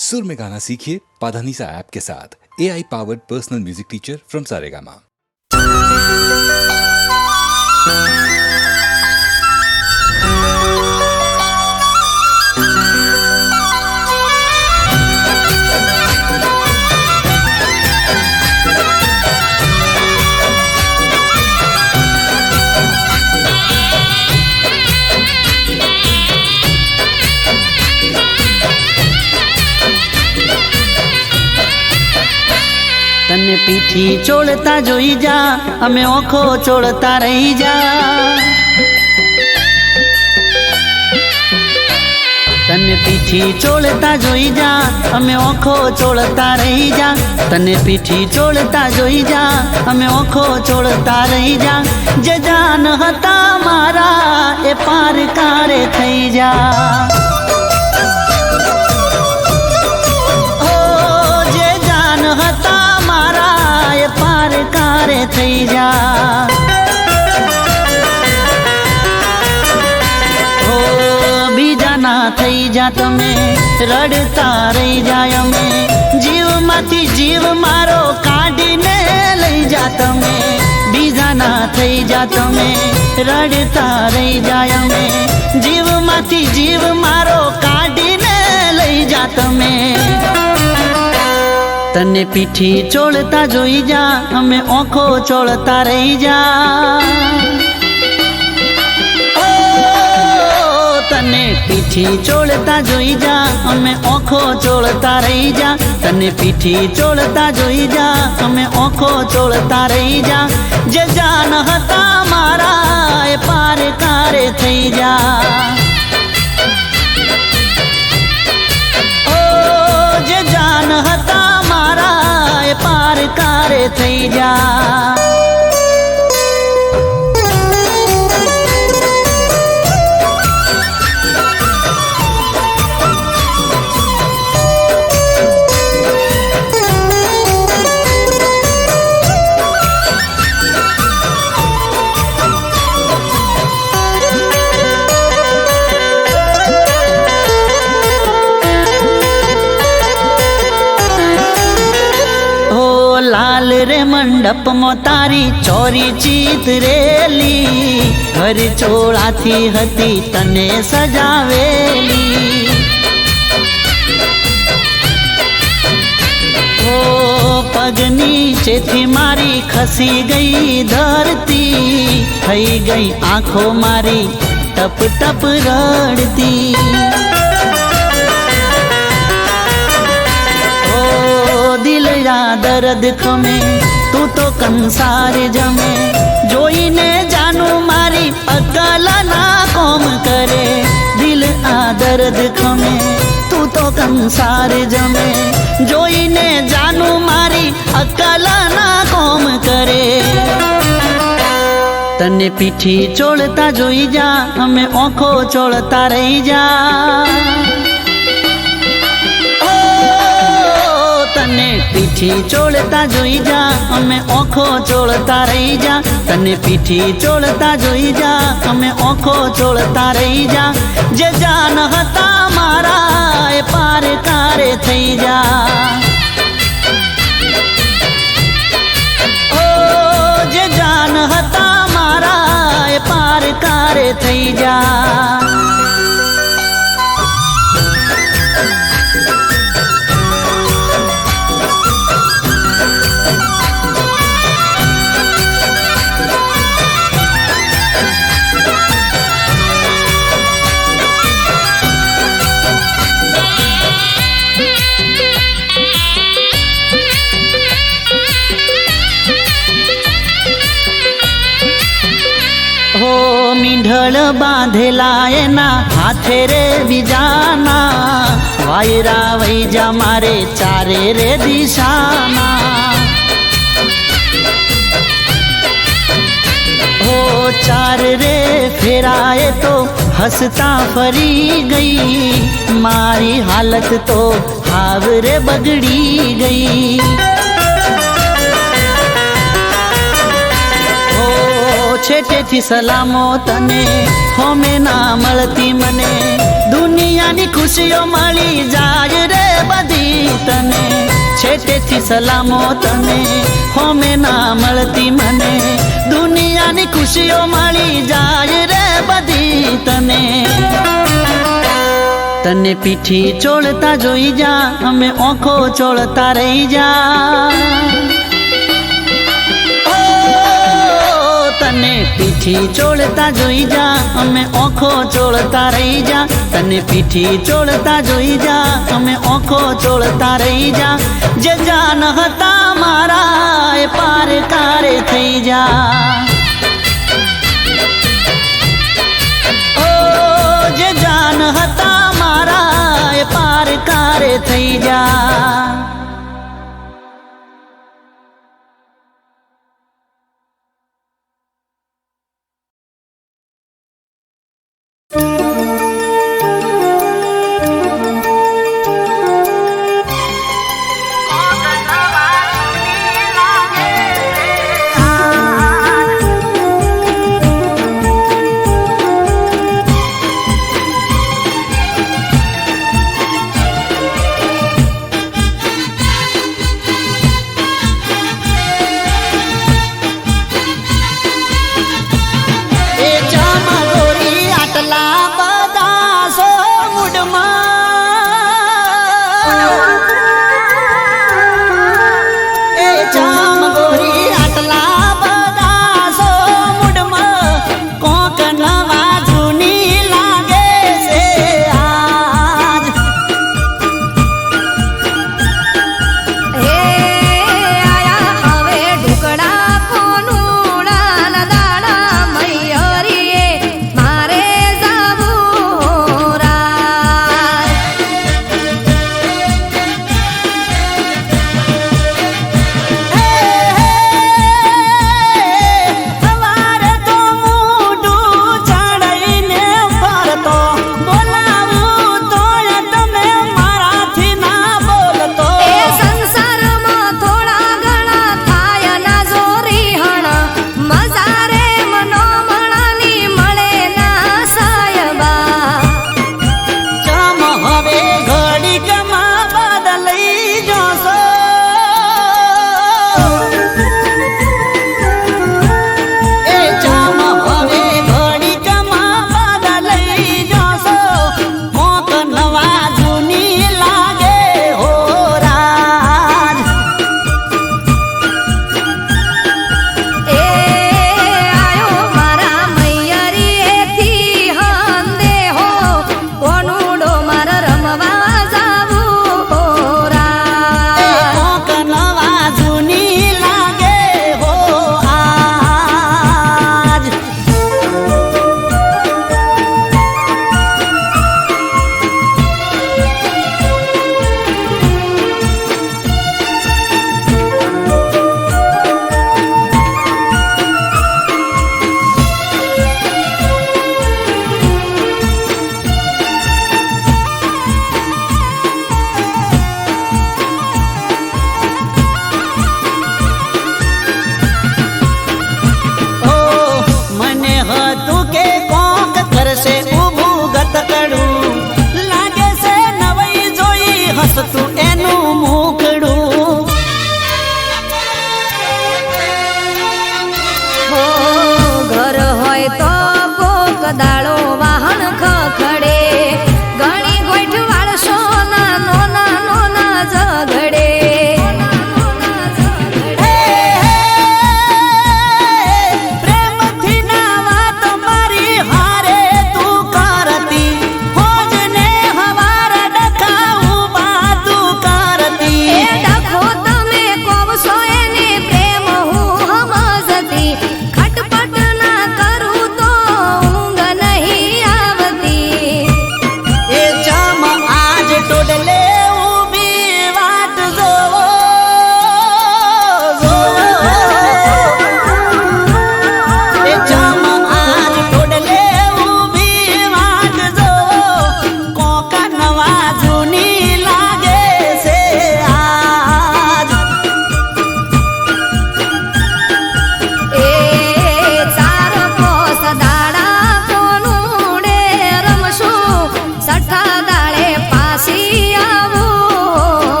सुर में गाना सीखिए पाधानीसा ऐप के साथ। AI powered personal music teacher from Saregama. तने पीठी चोड़ता जोई जा अमे ओखो चोड़ता रही जा। तने पीठी चोड़ता जोई जा अमे ओखो चोड़ता रही जा। तने पीठी चोड़ता जोई जा अमे ओखो चोड़ता रही जा। जे जान हता मारा ए पार कारे थई जा। थई जा हो बीजाना थई जा तमे रड़ता रही जाय अमे। जीव माथी जीव मारो काढीने लई जा तमे। बीजाना थई जा तमे रड़ता रही जाय अमे। जीव माथी जीव मारो काढीने लई जा तमे। तने पीठी चोड़ता जोई जा अमे ओखो चोड़ता रही जा। ओ तने पीठी चोड़ता जोई जा अमे ओखो चोड़ता रही जा। तने पीठी चोड़ता जोई जा अमे ओखो चोड़ता रही जा। जे जान हता मारा ए पार कारे थई जा। ओ जे जान हता पार कारे थई जा। लाल रे मंडप मो तारी चोरी चीत रेली। घर चोळाथी हती तने सजावेली। ओ पगनी चेथी मारी खसी गई धरती। थई गई आंखों मारी टप टप रड़ती। दिल या दर्द खमे तू तो कंसार जमे। जोई ने जानू मारी अकल ना कोम करे। दिल आ दर्द खमे तू तो कंसार जमे। जोई ने जानू मारी अकल ना कोम करे। तने पीठी चोड़ता जोई जा अमे ओखो चोड़ता रही जा। तने पीठी चोड़ता जोई जा अमे ओखो चोड़ता रही जा। तने पीठी चोड़ता जोई जा अमे ओखो चोड़ता रही जा। जे जान हता मारा ए पार कारे थई जा। ओ जे जान हता मारा ए पार कारे थई जा। मींढळ बांधेला एना हाथे रे बीजाना। वायरा वही जा मारे चारे रे दिशाना। हो चार रे फेराए तो हंसता फरी गई। मारी हालत तो हाव रे बगड़ी गई। छेटे थी सलामो तने होमे ना मळती मने। दुनिया नी खुशियों मળી જાય रे बधी તને છેટેથી સલામો તને હોમે ના મળતી મને દુનિયાની ખુશીઓ મળી જાય રે બધી તને તને પીઠી ચોળતા જોઈ જા અમે ઓખો ચોળતા રહી જા તને પીઠી ચોળતા જોઈ જા અમે ઓખો ચોળતા રહી જા તને પીઠી ચોળતા જોઈ જા અમે ઓખો ચોળતા રહી જા જે જાન હતા મારા એ પાર કારે થઈ જા ઓ જે જાન હતા મારા એ પાર કારે થઈ જા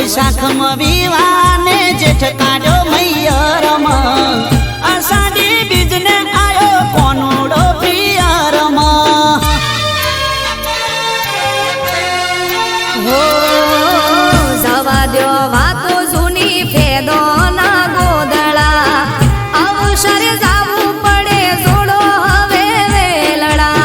વૈશાખમાં વિવાને જેઠ કાઢ્યો મૈયરમાં અષાઢી બીજને આયો કોનુડો પિયરમાં હો જવા દ્યો વાતો જૂની ફેદો ના ગોદળા અવસર જાવું પડે જોડો હવે વેલડા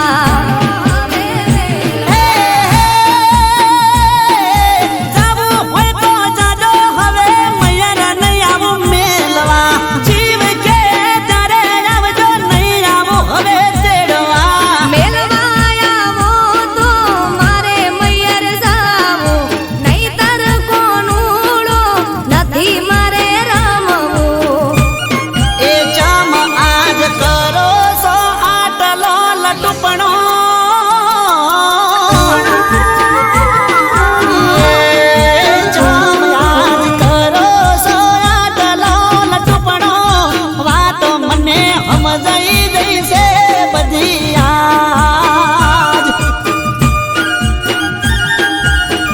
જાવું હોય તો જાજો હવે મૈયારા નહીં આવું મેલવા જીવ કે ત્યારે આવજો નહીં આવું હવે તેડવા મેલવા આવો તો મારે મૈયર જાવું નહીતર કોનુડો નથી મારે રમવું એ જામ આજ કરો સો આટલો લટુપણો જામ આજ કરો સો આટલો લટુપણો વાતો મને સમજાઈ જઈશે બધી આજ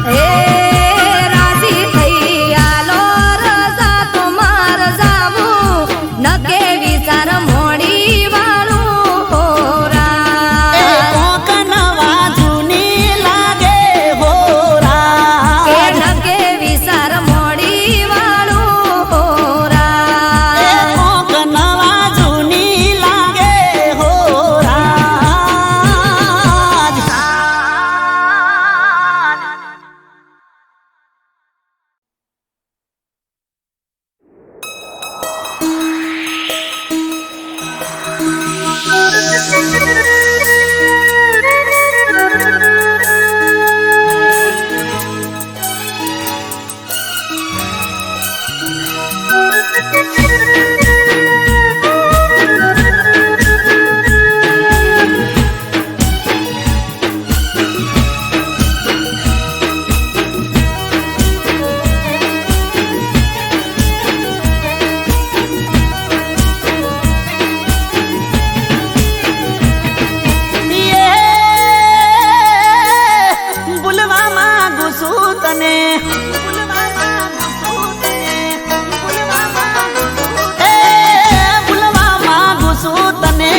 હે રાજી થઈ આલો રજા તો માર જાવું નકે વિચાર મોડી વાળું હોરા એ કોક નવા જૂની લાગે કે હોરા નકે વિચાર મોડી વાળું હોરા એ કોક નવા જૂની લાગે હોરા ભૂલવા માંગુ છું તને એ ભૂલવા માંગુ છું તને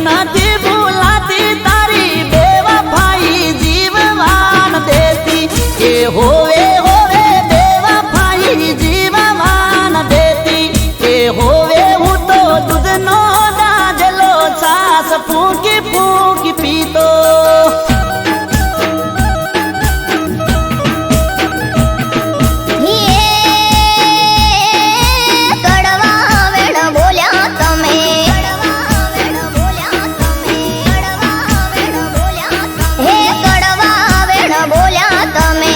નથી ભૂલાતી તારી બેવફાઈ જીવવાન દેતી એ હોવે હોવે બેવફાઈ જીવવાન દેતી એ હોવે હું તો દૂધનો દાજલો છાસ ફૂંકી ફૂંકી પીતો કડવા વેણ બોલ્યા તમે હે કડવા વેણ બોલ્યા તમે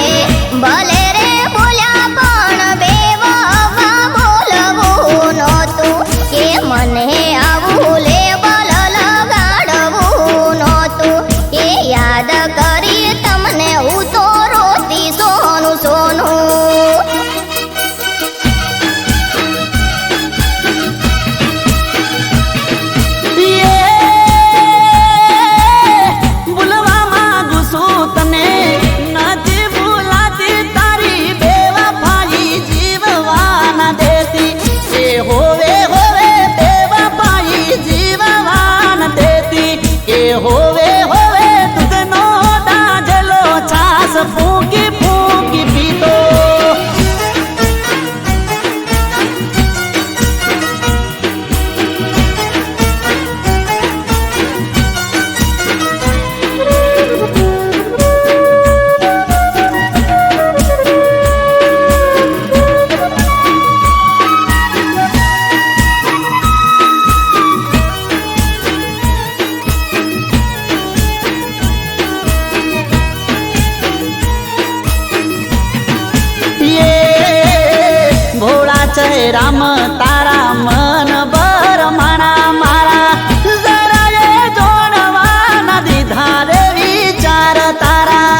ભલે રે બોલ્યા પણ બેવફા બોલવું નહોતું કે મને આવું લેબલ લગાડવું નહોતું એ યાદ કરી તમને હું તો રોતી સોનું સોનું ભૂલવા માંગુ છું તને નથી ભૂલાતી તારી બેવફાઈ જીવવાન દેતી એ હોવે હોવે બેવફાઈ જીવવાન દેતી એ હોવે હોવે દૂધનો દાજલો છાસ ફૂંકી ફૂંકી પીતો રામ તારા મન ભર માણા મારા જરાએ જોડવા ન દીધા રે વિચાર તારા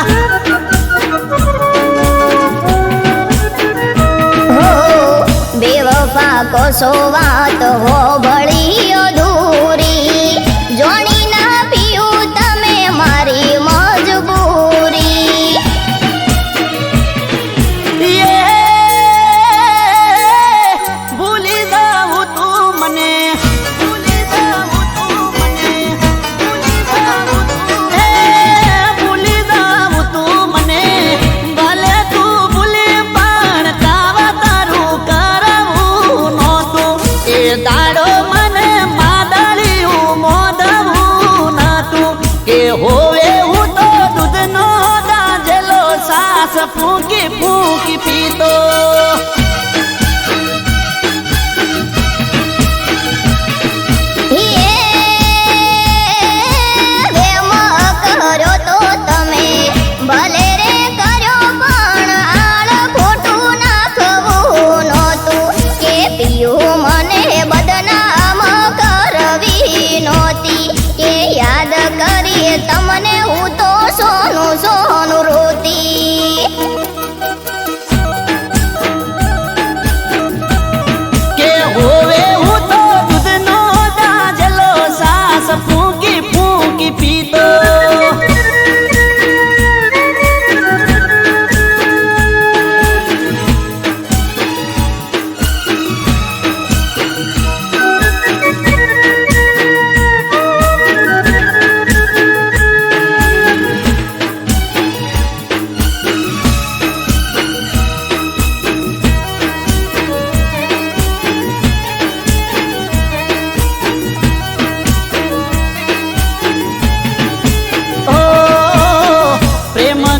હો બેવફા કોસો વાત હો ભળી અધૂરી જોણી ના પીયું તમે મારી મજબૂરી એ હોવે હું તો દૂધનો દાજેલો સાસ ફૂંકી ફૂંકી પીતો ભલે રે કર્યો પણ આળ ખોટું નાખવું નહોતું કે પિયું મને બદનામ કરવી નહોતી કે યાદ કરીએ તમને હું તો સોનું સોનું રોતી કે હોવે હું તો દૂધનો દાજલો સાસ ફૂંકી ફૂંકી પીતો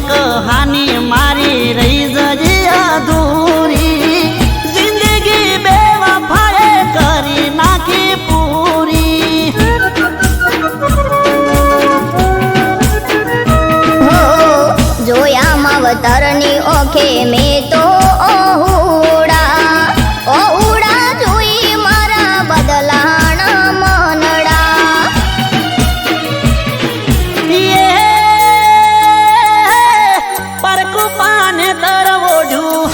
કહાની મારી રહી જજી અધૂરી જિંદગી બેવફાએ કરી નાખી પૂરી જોયા માવતરની ઓખે મેં તો ઓહુડા જોઈ મારા બદલાણા મનડા પરકુપાને તરવોઢું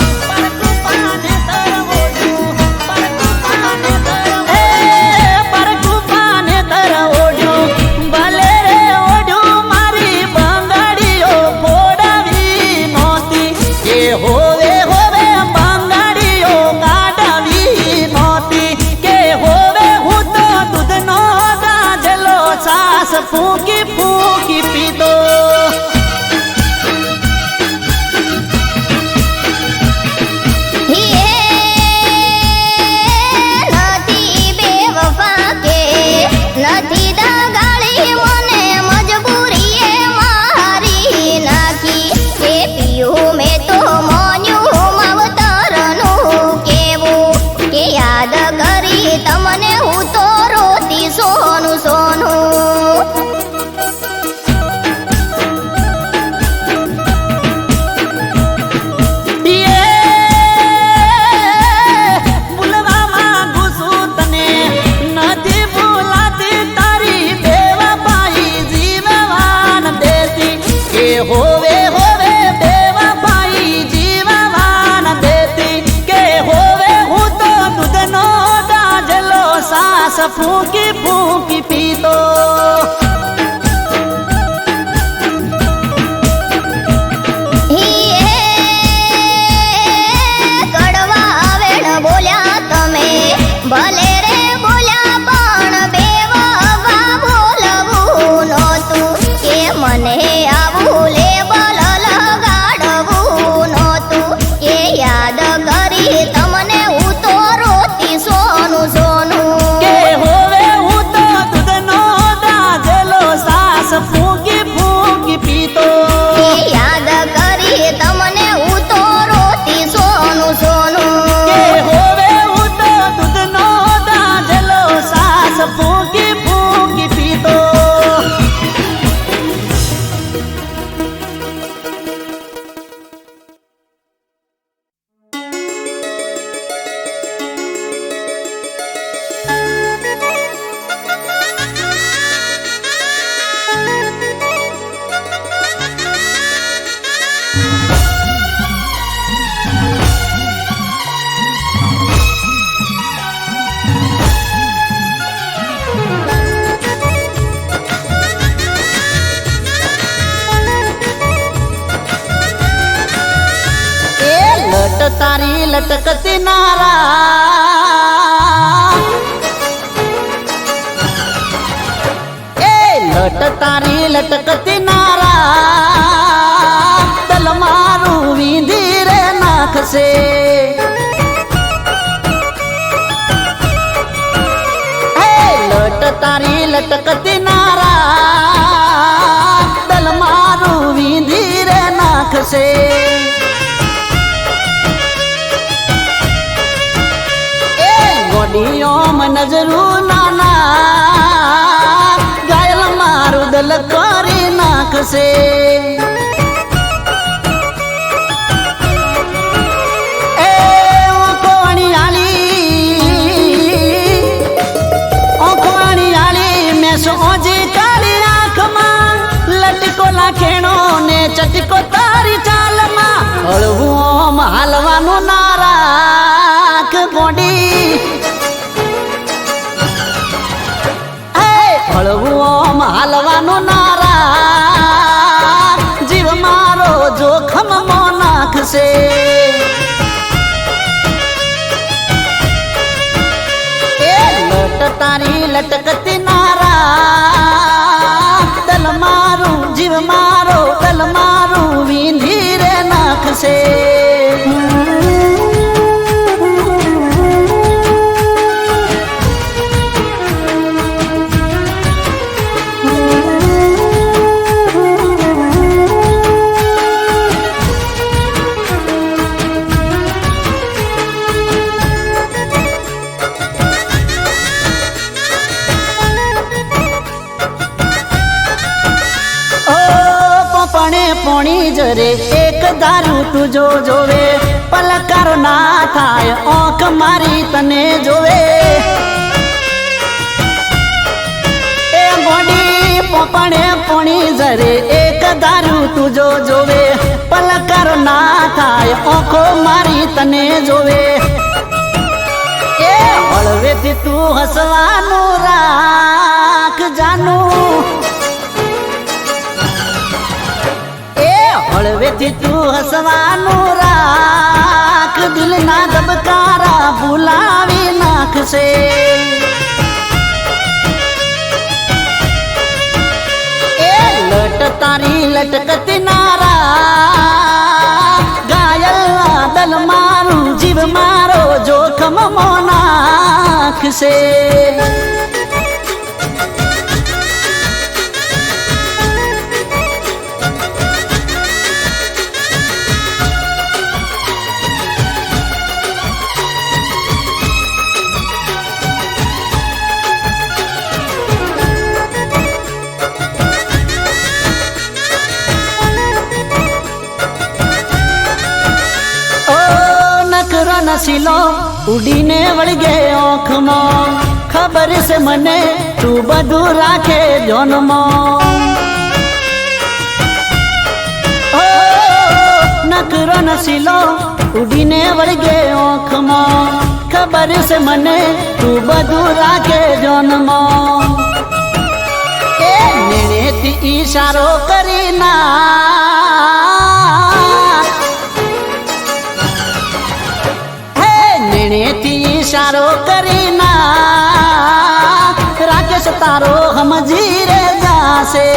પરકુપાને તરવોઢું ભલે રે ઓઢું મારી બંગાડીઓ ફોડાવી નહોતી એ હોવે હોવે બંગાડીઓ કાઢવી નહોતી કે હોવે હું તો દૂધનો દાજલો સાસ ફૂંકી ફૂંકી પીતો નથી દગાડી મને મજબૂરીએ મારી નાખી કે પિયું મેં તો મોન્યું માવતરનું કેવું કે યાદ કરી તમને હું તો રોતી સોનું સોનું હોવે હોવે બેવફાઈ જીવવાન દેતી કે હોવે હું તો દૂધનો દાજલો સાસ ફૂંકી ફૂંકી પીતો કડવા વેણ બોલ્યા તમે ભલે રે બોલ્યા પણ બેવફા બોલવું નહોતું કે મને આવું લેબલ લગાડવું નહોતું કે યાદ કરી તમને હું તો રોતી સોનું સોનું કે હોવે હું તો દૂધનો દાજલો સાસ ફૂંકી ફૂંકી પીતો કે યાદ કરી તમને હું તો રોતી સોનું સોનું કે હોવે હું તો દૂધનો દાજલો સાસ ફૂંકી ફૂંકી પીતો તારી લટકતી નારા એ લટ તારી લટકતી નારા તલ મારું વીંધી રે નાખશે હે લટ તારી લટકતી નારા નાખશે. એ ગોડીઓમાં નજરું નાના ઘાયલ મારું દલ કરી નાખશે. ખેણો ને ચટકો તારી ચાલમાં હળવું હાલવાનું ના રાખ ગોડી. હળવું હાલવાનું ના રાખ જીવ મારો જોખમમાં નાખશે. એ લટ તારી લટકતી નારા દલ મારું જીવ મારો દલ મારું વીંધી રે નાખશે. પોણી જરે એક દારૂ તુજો જોવે પલકારો ના થાય ઓંખ મારી તને જોવે. એ ગોડી પોપણે પોણી જરે એક દારૂ તુજો જોવે પલકારો ના થાય ઓંખો મારી તને જોવે. એ હળવેથી તું હસવાનું રાખ જાનું. હળવેથી તું હસવાનું રાખ દિલના ધબકારા ભૂલાવી નાખશે. એ લટ તારી લટકતી નારા ઘાયલ દલ મારું જીવ મારો જોખમમાં નાખશે. નસીલો ઉડીને વળગે ઓખમાં ખબર છે મને તું બધું રાખે જોનમાં. નકરો નસીલો ઉડીને વળગે ઓખમાં ખબર છે મને તું બધું રાખે જોનમાં. એ નેણેથી ઈશારો કરી ના નેણેથી ઈશારો કરી ના રાકેશ તારો સમજી રે જાશે.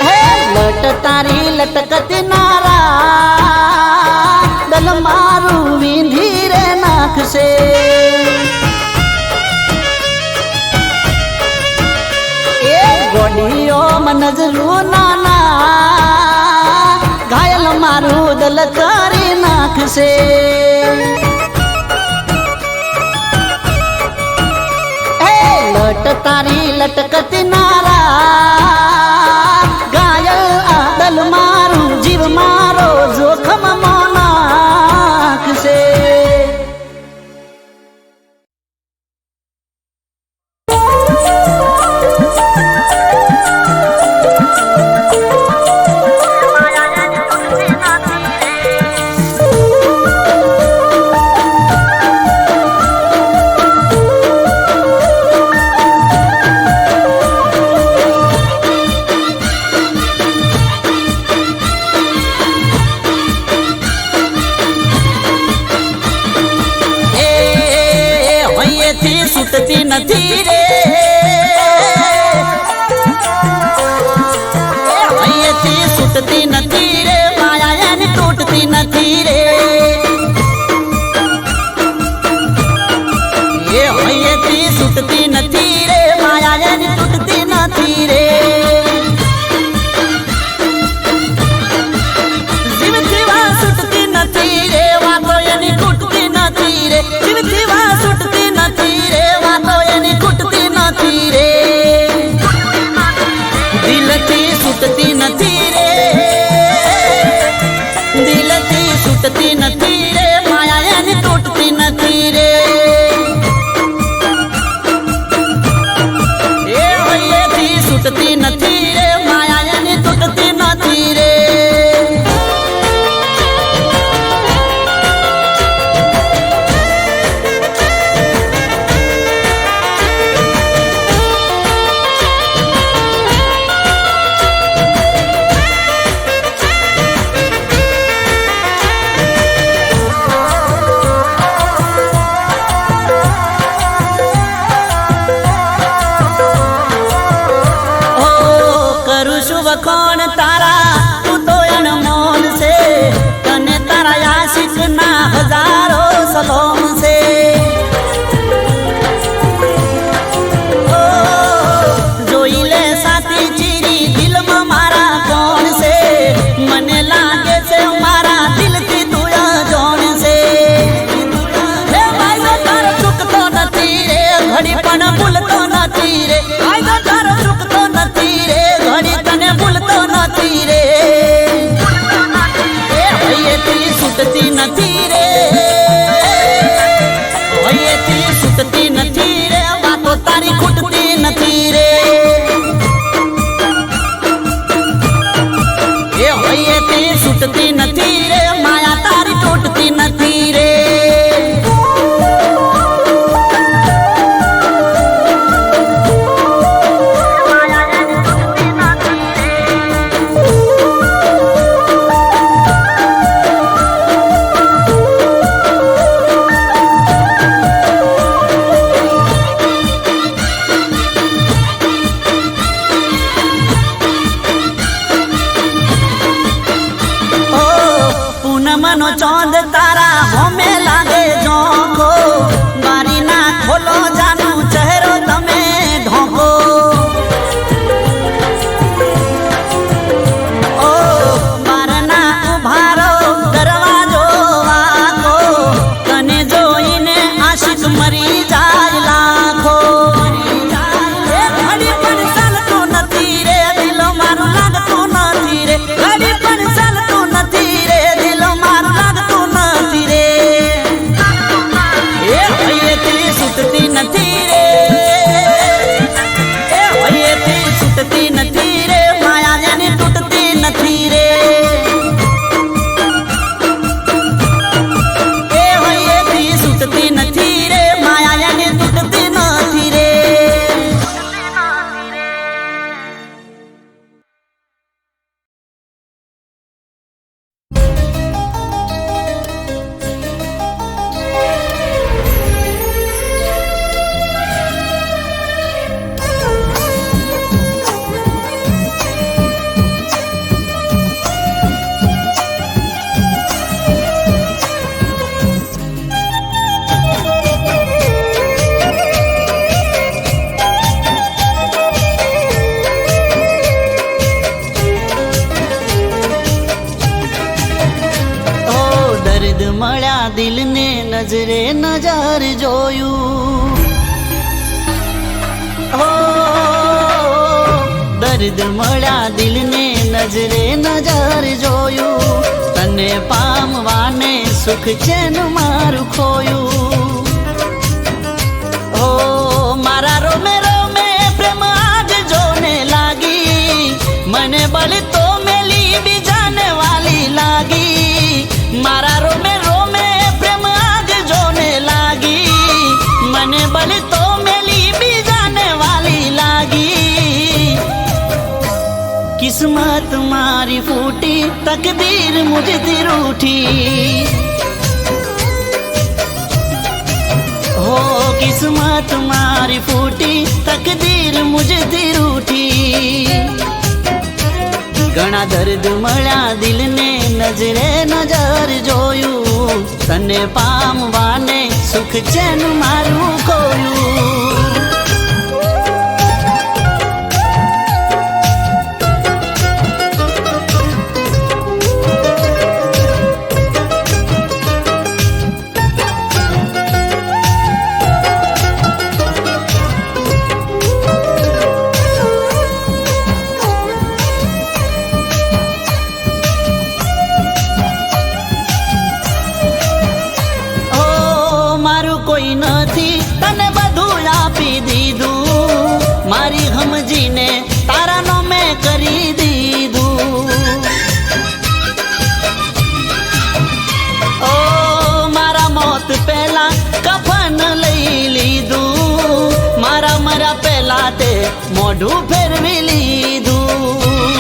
હે લટ તારી લટકતી નારા દલ મારું વીંધી રે નાખશે. એ ગોડીઓમાં નજરું નાના ઘાયલ મારું દલ કરી નાખશે. એ લટ તારી લટકતી નારા ઘાયલ દલ મારું જીવ મારો જોખમમાં નાખશે. છૂટતી નથી રે અહીંયાથી છૂટતી નથી રે માયા એની તૂટતી નથી રે. એ અહીંયાથી છૂટતી નથી રે માયા એની તૂટતી નથી રે. વખોણ તારા તું તો અનમોલ છે તને તારા આશિક ના હજારો સલોમ છે જોઈ લે સાથી ચીરી દિલમાં મારા કોણ છે મને લાગે છે મારા દિલથી તું અજાણ છે હે ભાઈ તારો ચૂકતો નથી રે ઘડી પણ ભૂલતો નથી રે ભાઈ તારો ચૂકતો નથી રે ઘડી તને ભૂલતો નથી રે એ હૈયેથી છૂટતી નથી રે હૈયેથી છૂટતી નથી રે વાતો તારી ખૂટતી નથી રે એ હૈયેથી છૂટતી નથી રે માયા તારી તૂટતી નથી રે પૂનમનો ચોંદ તારા હોમે લાગે ઝોંકો બારી ના ખોલો જાનું ચહેરો તમે ઢોકો ઓ બારના ઉભારો દરવાજો વાકો તને જોઈને આશિક મરી જાય લાખો એ ઘડી પણ ચાલતું નથી રે દિલો મારું લાગતું નથી રે ઘડી પણ ચાલતું નથી રે દિલો મારું લાગતું નથી રે એ હૈયેથી છૂટતી નથી રે એ હૈયેથી છૂટતી નથી રે માયા જેની તૂટતી નથી રે એ હૈયેથી છૂટતી નથી રે માયા જેની તૂટતી નથી રે ઓ દર્દ મળ્યા દિલને નજરે નજર જોયું ઓ દર્દ મળ્યા દિલને નજરે નજર જોયું તને પામવાને સુખ ચેન મારું ખોયું ઓ મારા રોમે રોમે પ્રેમ આગ જોને લાગી મને બળ તો મેલી બીજાને વાલી લાગી મારા રોમે રોમે પ્રેમ આગ જોને લાગી મને બળ તો મેલી બીજાને વાલી લાગી કિસ્મત મારી ફૂટી તકદીર મુझથી रूठी हो किस्मत मारी फूटी तकदीर मुझથી रूठी ઘણા દર્દ મળ્યા દિલને નજરે નજર જોયું તને પામવાને સુખ ચેન મારું ખોયું કોઈ નથી તને બધું આપી દીધું મારી સમજીને તારાનો મેં કરી દીધું ઓ મારા મોત પહેલા કફન લઈ લીધું મારા મરા પહેલા તે મોઢું ફેરવી લીધું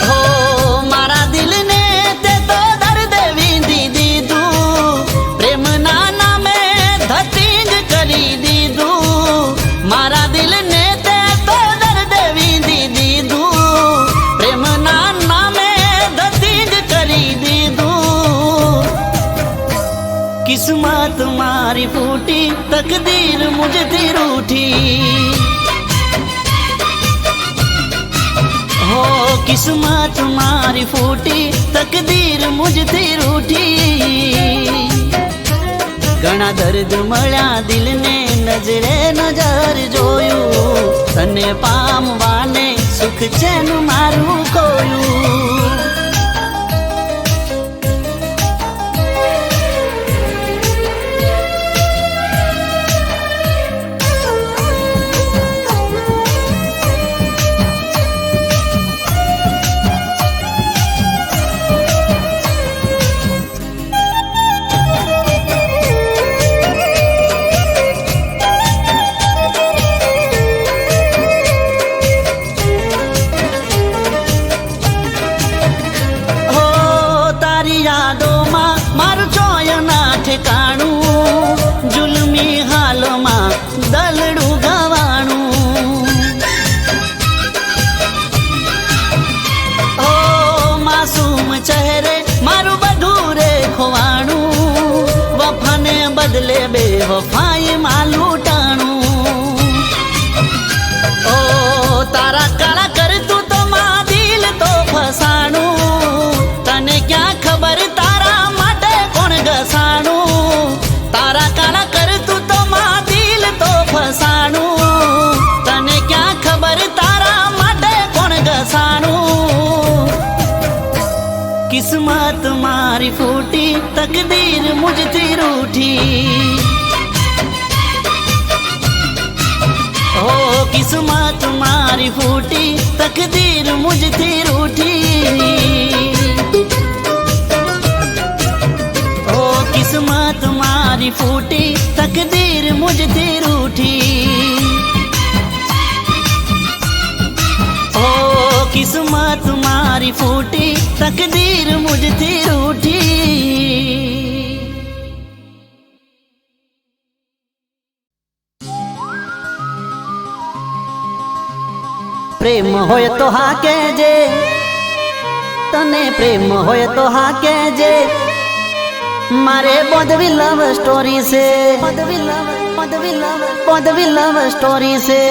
હો મારા દિલને તે તો દર્દ વીંધી દીધું પ્રેમના કરી દીધું મારા દિલને તે તો દર્દ વીંધી દીધું तकदीर मुझથી रूठी हो किस्मत मारी फूटी तकदीर मुझથી रूठी घणा दर्द મળ્યા દિલને નજરે નજર જોયું તને પામવાને સુખ ચેન મારું ખોયું जुल्मी हाल में दलड़ू गवाणू ओ मासूम चेहरे मारू बधूरे खोवाणू वफाने बदले बेवफाई मालूटाणू ओ तारा काला कर तू तो मां दिल तो फसाणू तने क्या खबर तारा माटे कोण घसाणू तारा काला कर तू तो मां दिल तो फसाणू तने क्या खबर तारा माटे कोण घसाणू किस्मत मारी फूटी तकदीर मुझથી रूठी ओ किस्मत मारी फूटी तकदीर मुझથી रूठी किस्मत मारी फूटी तकदीर मुझથી रूठी ओ किस्मत मारी फूटी तकदीर मुझથી रूठी प्रेम होय तो हा कहेजे तने प्रेम होय तो हा कहेजे मारे पदवी लव स्टोरी से पदवी लव स्टोरी से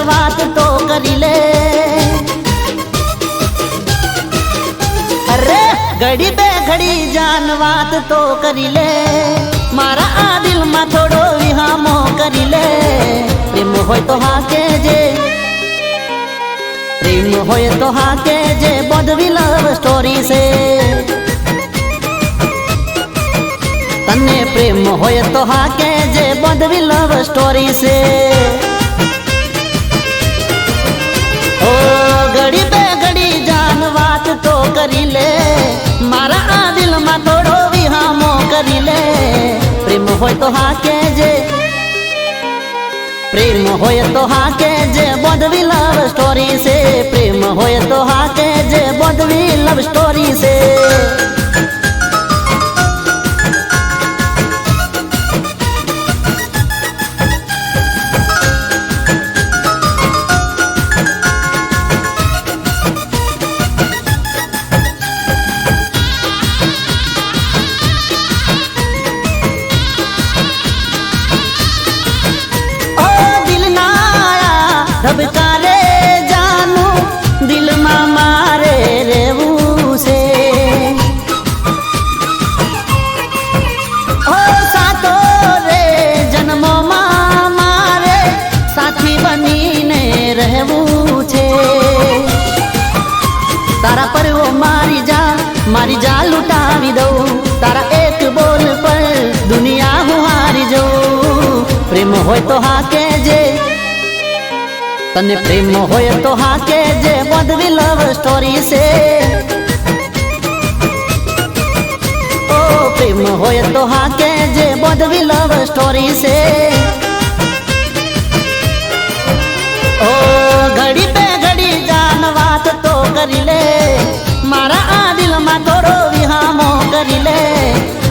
बात तो करी ले अरे घड़ी पे घड़ी जान बात तो करी ले मारा आ दिल में थोड़ो विहामो करी ले प्रेम होय तो हा कहेजे प्रेम होय तो हा कहेजे पदवी लव स्टोरी से तने प्रेम होय तो हा कहेजे पदवी लव स्टोरी से ओ घड़ी पे घड़ी जान बात तो करी ले मारा आ दिल में थोड़ो विहामो करी ले प्रेम होय तो हा कहेजे प्रेम होय तो हा कहेजे पदवी लव स्टोरी से प्रेम होय तो हा कहेजे पदवी लव स्टोरी से धबकारे जानू दिल में मारे रेवू से ओ सातो रे जन्मो मारे साथी बनी ने रहवू छे तारा पर वो मारी जा लुटावी दऊ तारा एक बोल पर दुनिया हूँ हारी जाऊं प्रेम होय तो हा कहेजे तने प्रेम होय तो हा कहेजे पदवी लव स्टोरी से ओ प्रेम होय तो हा कहेजे पदवी लव स्टोरी से ओ घड़ी पे घड़ी जान बात કરી લે મારા આ દિલમાં થોડો વિહામો કરી લે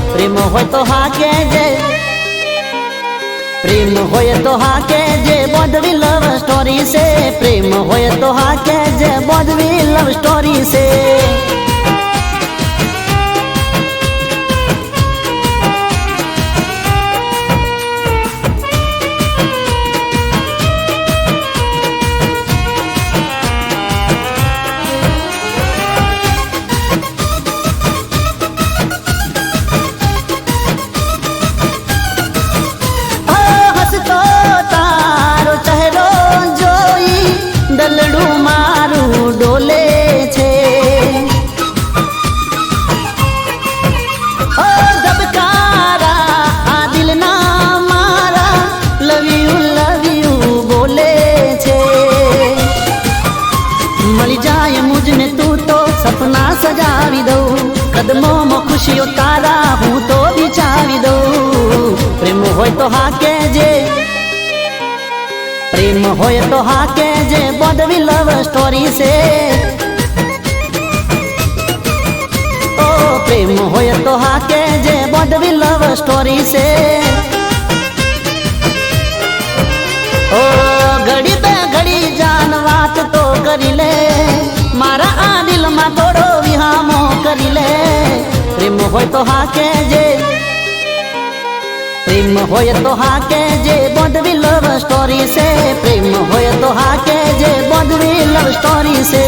પ્રેમ હોય તો હા કેજે પ્રેમ હોય તો હા કેજે બોધવી લવ સ્ટોરી છે પ્રેમ હોય તો હા કેજે બોધવી લવ સ્ટોરી છે દલડું મારું ડોલે છે ઓ ધબકારા આ દિલના મારા લવ યુ બોલે છે મળી જાય મુજને તું તો સપના સજાવી દઉં કદમોમાં ખુશીઓ તારા હું તો બિચાવી દઉં પ્રેમ હોય તો હા કેજે પ્રેમ હોય તો હા કેજે બોધવી લવ સ્ટોરી છે ઓ પ્રેમ હોય તો હા કેજે બોધવી લવ સ્ટોરી છે ઓ ઘડી બે ઘડી જાન વાત તો કરી લે મારા આ દિલમાં થોડો વિહામો કરી લે પ્રેમ હોય તો હા કેજે પ્રેમ હોય તો હા કેજે બોધવી લવ સ્ટોરી છે પ્રેમ હોય તો હા કેજે બોધવી લવ સ્ટોરી છે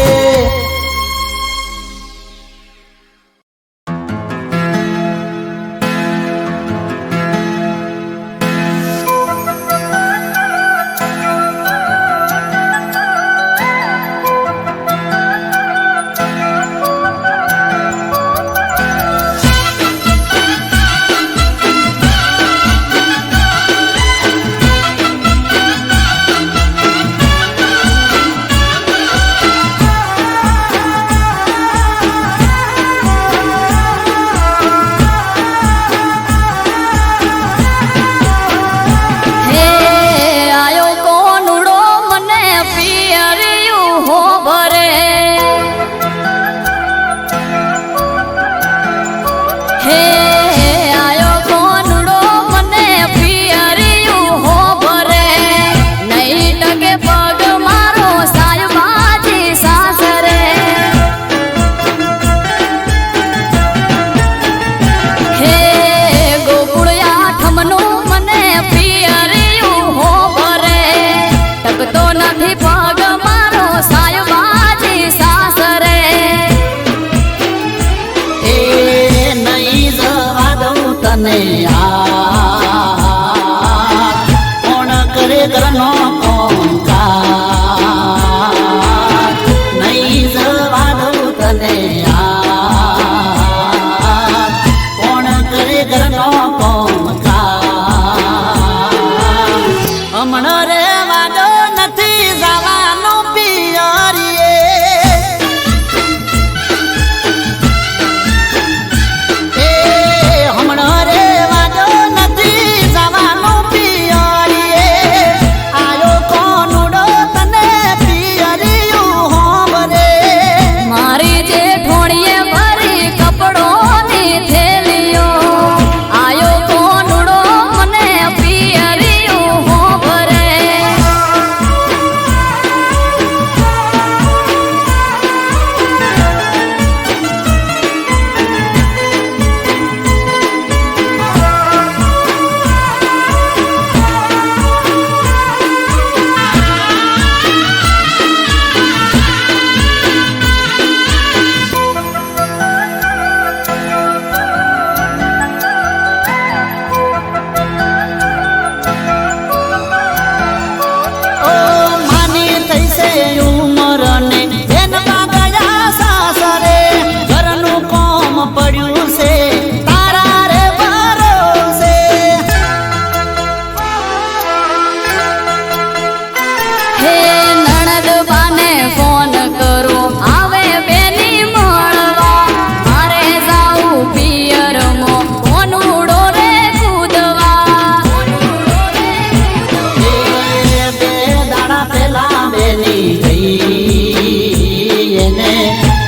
એને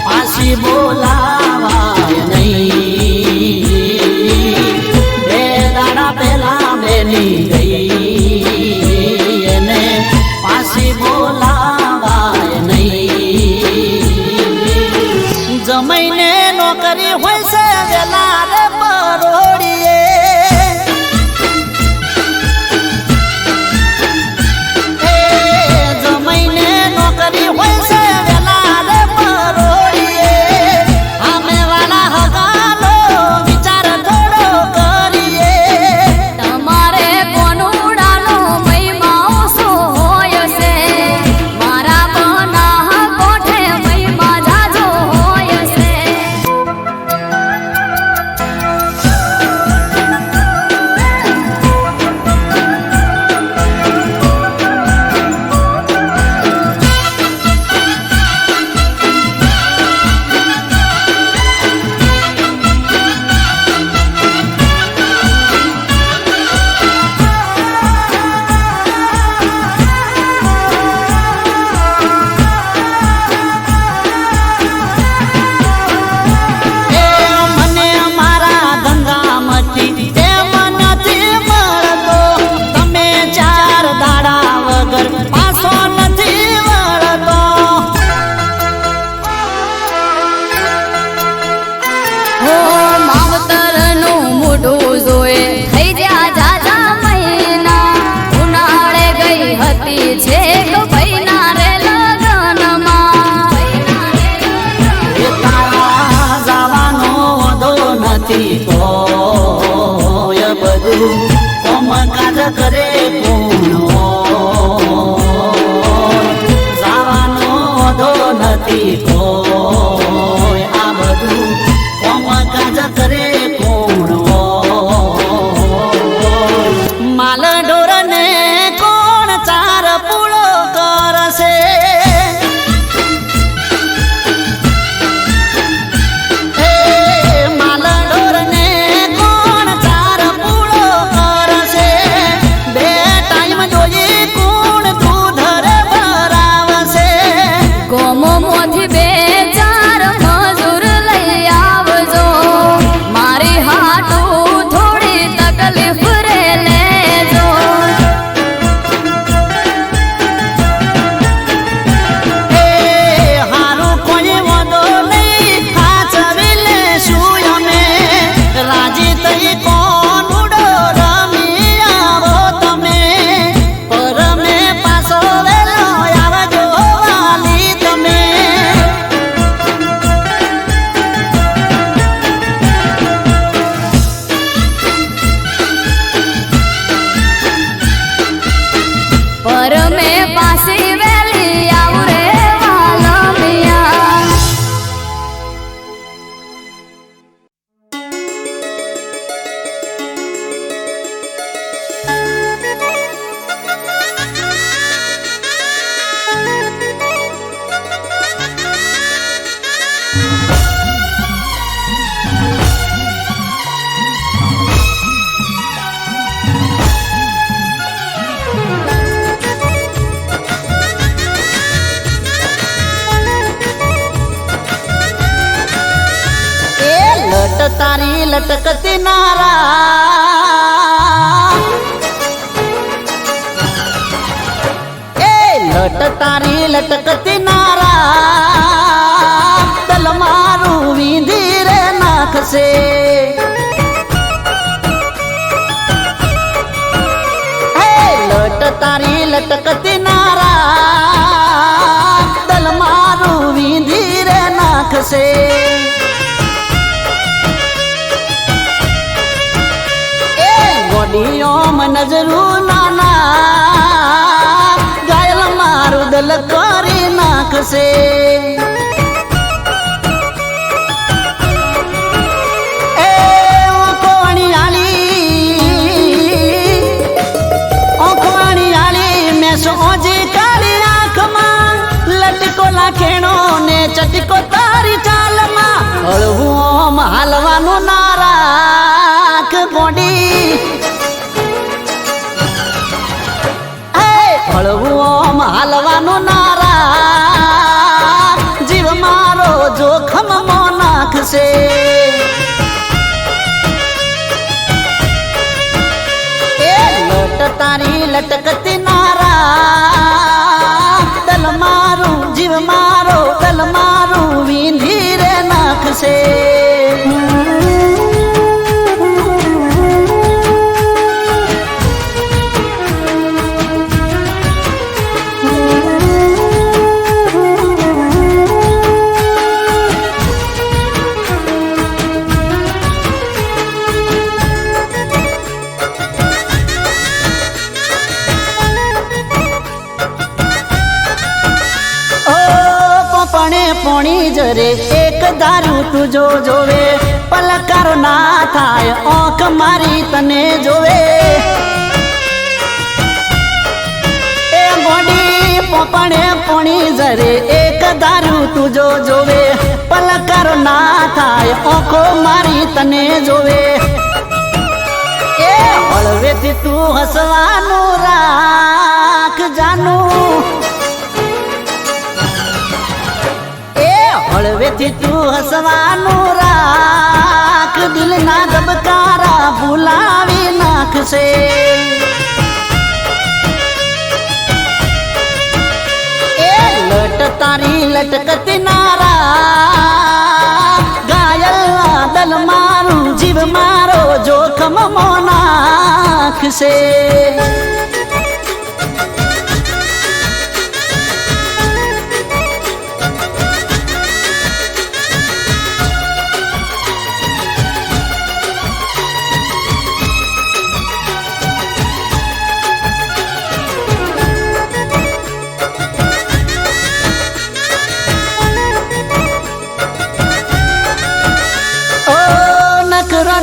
પાછી બોલાવાય નહીં. બે દાડા પહેલા બેની ગઈ એને પાછી બોલાવાય નહીં. જમાઈને નોકરી હોય છે વેલા રે પરોડીએ, જમાઈને નોકરી હોય છે વેલા રે પરોડીએ. અમે વાલા હગાનો વિચાર થોડો કરીએ. તમારે કોનુડાનો મહિમા શું હોય છે, મારા બના કોઠે મહિમા જાજો હોય છે. મને અમારા ગંગામતી તેમ નથી મળતો, તમે ચાર દાડા વગર પાછો નથી વળતો. હો માવતરનું મોઢું જોએ થઈ ગયા જાજા મહિના. ઉનાળે ગઈ હતી છેક ભાઈના રે લગ્નમાં. એ તારા જવાનો વધો નથી તોય બધું કાજ કરે કોણ જવાનો વધો નથી તોય આ બધું કાજ કરે કોણ. માલ ઢોરને કોણ ચાર પૂળો કરશે, માલ ઢોરને કોણ ચાર પૂળો કરશે. બે ટાઈમ જોઈએ કોણ દૂધ રે ભરાવશે. ગોમો મોથી બે ચાર મજૂર લઈ આવજો, મારી હાટું થોડી તકલીફ રે લેજો. હારું કોઈ વાંધો નહીં, સાચવી લેશું અમે. રાજી થઈ કોણ ઉડો રમી આવો તમે, પરમે પાછો વેલો આવજો વાલી તમે. પર મેં પાછી વેલી આવું રે વાલમિયા. લટ તારી લટકતી નારા, લટ તારી લટકતી નારા, દલ મારું વીંધી રે નાખશે. લટ તારી લટકતી નારા, દલ મારું વીંધી રે નાખશે. ગોડીઓમ નજરું નાના, ગાયલ મારું દલ કરી નાખશે. એ કોણી આલી મેં સોજી કાળી આંખમાં, લટકો લાખેણો ને ચટકો તારી ચાલમાં. હળવું હાલવાનું નારાખ ગોડી, હળવું હાલવાનું નારા, જીવ મારો લટકતી નારા દલ મારું જીવ મારો દલ મારું વીંધી રે નાખશે પોણી જરે એક દારૂ તુજો જોવે પલકારો ના થાય ઓંખ મારી તને જોવે એ બોડી પોપણે પોણી જરે એક દારૂ તુજો જોવે પલકારો ના થાય ઓંખો મારી તને જોવે એ હળવેથી તું હસવાનું રાખ જાનું હળવેથી તું હસવાનું રાખ દિલના ધબકારા ભૂલાવી નાખશે એ લટ તારી લટકતી નારા ઘાયલ દલ મારું જીવ મારો જોખમ નાખશે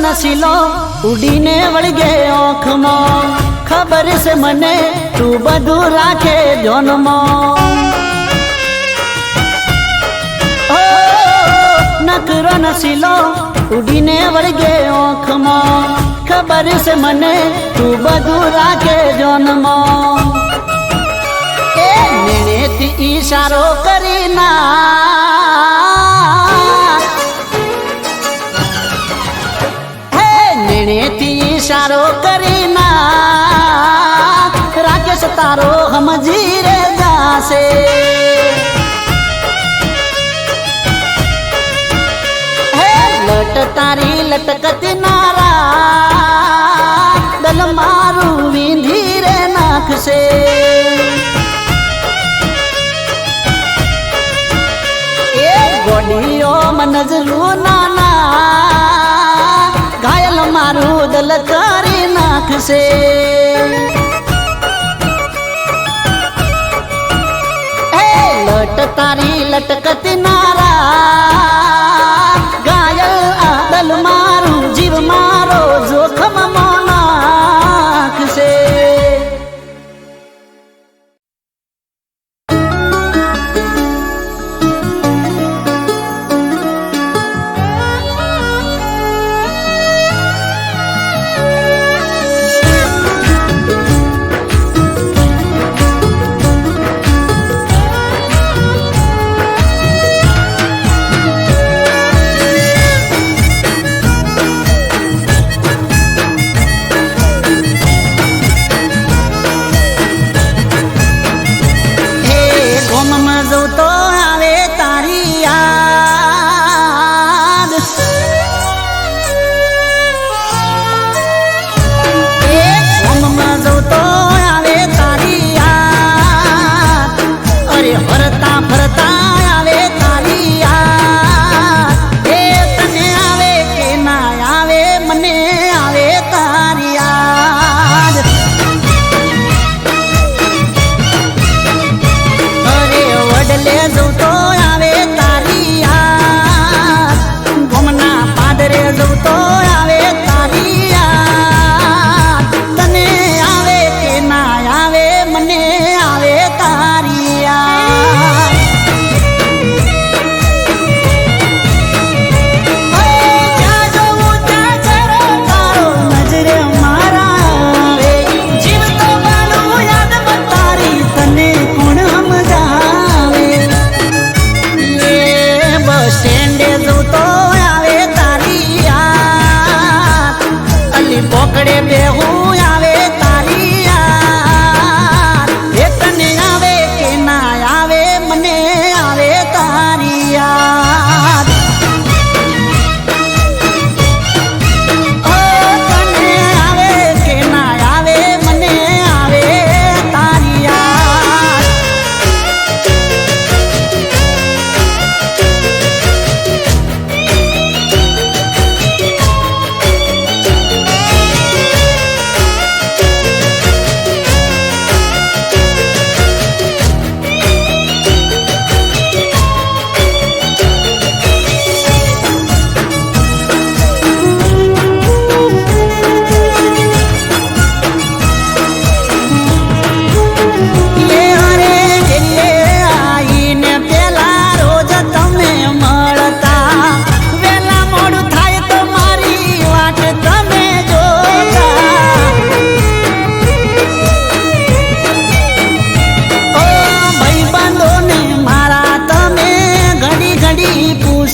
નસીલો ઉડીને વળગે ઓખમાં ખબર છે મને તું બધું રાખે જોનમાં નકરો નસીલો ઉડીને વળગે ઓખમાં ખબર છે મને તું બધું રાખે જોનમાં એ નેણેથી ઈશારો કરી ના નેણેથી ઈશારો કરી ના રાકેશ તારો સમજી રે જાશે હે લટ તારી લટકતી નારા દલ મારું વીંધી રે નાખશે એ ગોડીઓ મનજરું નાના ઘાયલ મારું દલ કરી નાખશે એ લટ તારી લટકતી નારા ઘાયલ આ દલ મારું જીવ મારો જોખમ નાખશે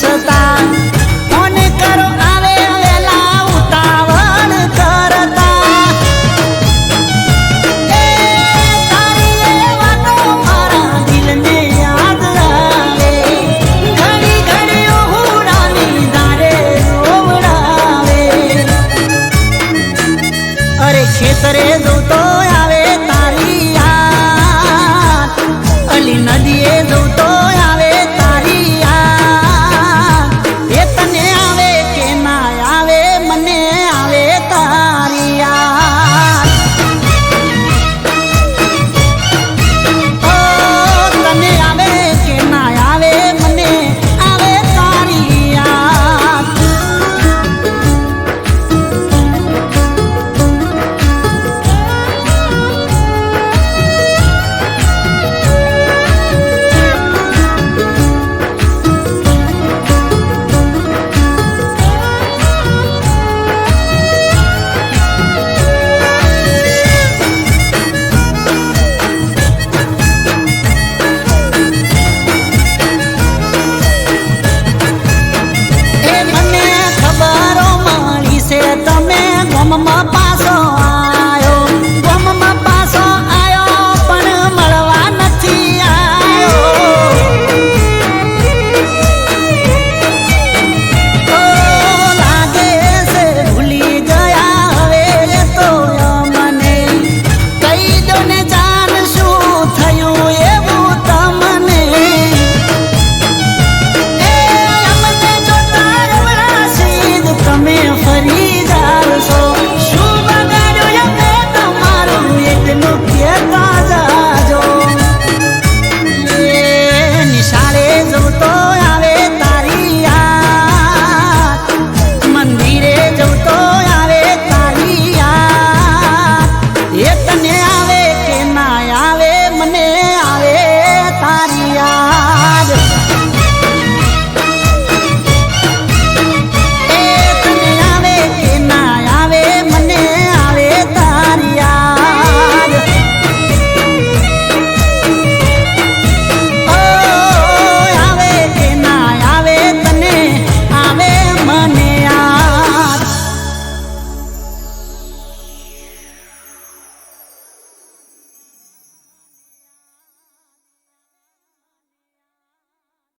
સતા